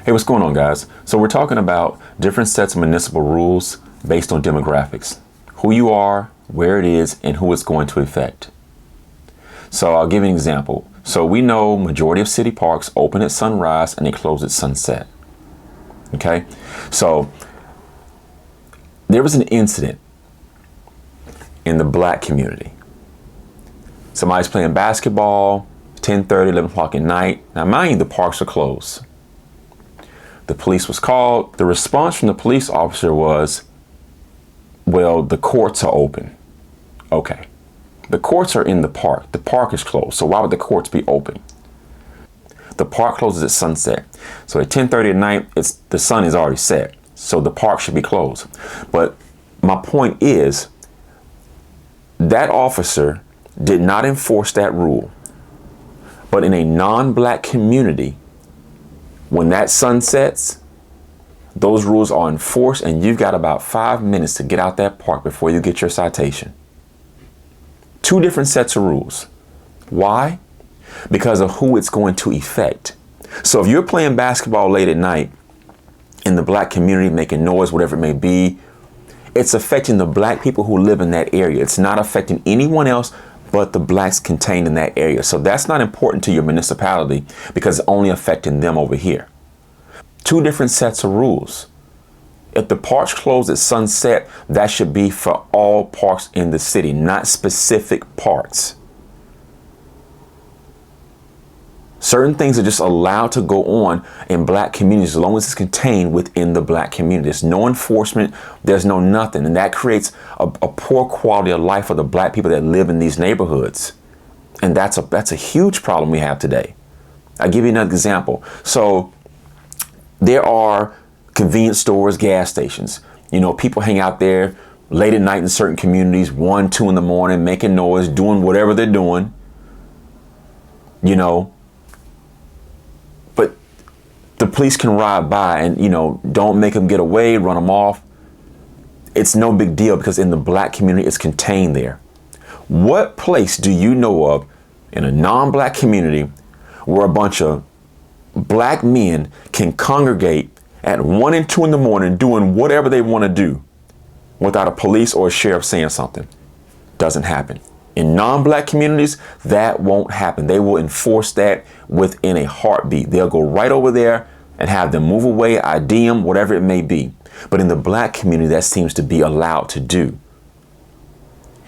Hey, what's going on, guys? So we're talking about different sets of municipal rules based on demographics, who you are, where it is, and who it's going to affect. So I'll give you an example. So we know majority of city parks open at sunrise and they close at sunset. Okay, so there was an incident in the black community. Somebody's playing basketball, 10:30, 11 o'clock at night. Now, mind you, the parks are closed. The police was called. The response from the police officer was, well, the courts are open. Okay. The courts are in the park. The park is closed. So why would the courts be open? The park closes at sunset. So at 10:30 at night, the sun is already set. So the park should be closed. But my point is, that officer did not enforce that rule. But in a non-black community, when that sun sets, those rules are enforced, and you've got about 5 minutes to get out that park before you get your citation. Two different sets of rules. Why? Because of who it's going to affect. So if you're playing basketball late at night in the black community, making noise, whatever it may be, it's affecting the black people who live in that area. It's not affecting anyone else but the blacks contained in that area. So that's not important to your municipality because it's only affecting them over here. Two different sets of rules. If the parks close at sunset, that should be for all parks in the city, not specific parts. Certain things are just allowed to go on in black communities as long as it's contained within the black community. There's no enforcement, there's no nothing. And that creates a poor quality of life for the black people that live in these neighborhoods. And that's a huge problem we have today. I'll give you another example. So there are convenience stores, gas stations. You know, people hang out there late at night in certain communities, 1, 2 in the morning, making noise, doing whatever they're doing. You know, but the police can ride by and, you know, don't make them get away, run them off. It's no big deal because in the black community, it's contained there. What place do you know of in a non-black community where a bunch of black men can congregate at 1 and 2 in the morning doing whatever they want to do without a police or a sheriff saying something? Doesn't happen. In non-black communities, that won't happen. They will enforce that within a heartbeat. They'll go right over there and have them move away, ID them, whatever it may be. But in the black community, that seems to be allowed to do.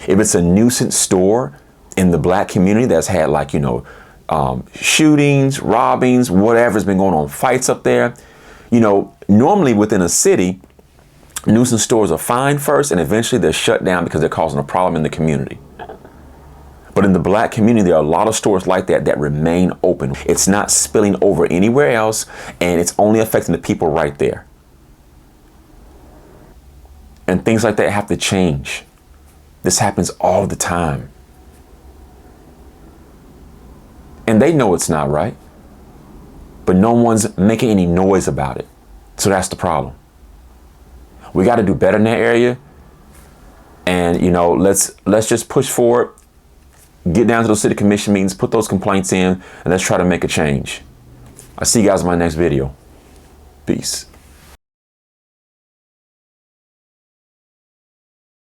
If it's a nuisance store in the black community that's had, like, you know, shootings, robbings, whatever's been going on, fights up there, you know, normally within a city, nuisance stores are fined first and eventually they're shut down because they're causing a problem in the community. But in the black community, there are a lot of stores like that remain open. It's not spilling over anywhere else, and it's only affecting the people right there. And things like that have to change. This happens all the time. And they know it's not right, but no one's making any noise about it. So that's the problem. We got to do better in that area. And, you know, let's just push forward. Get down to those city commission meetings, put those complaints in, and let's try to make a change. I'll see you guys in my next video. Peace.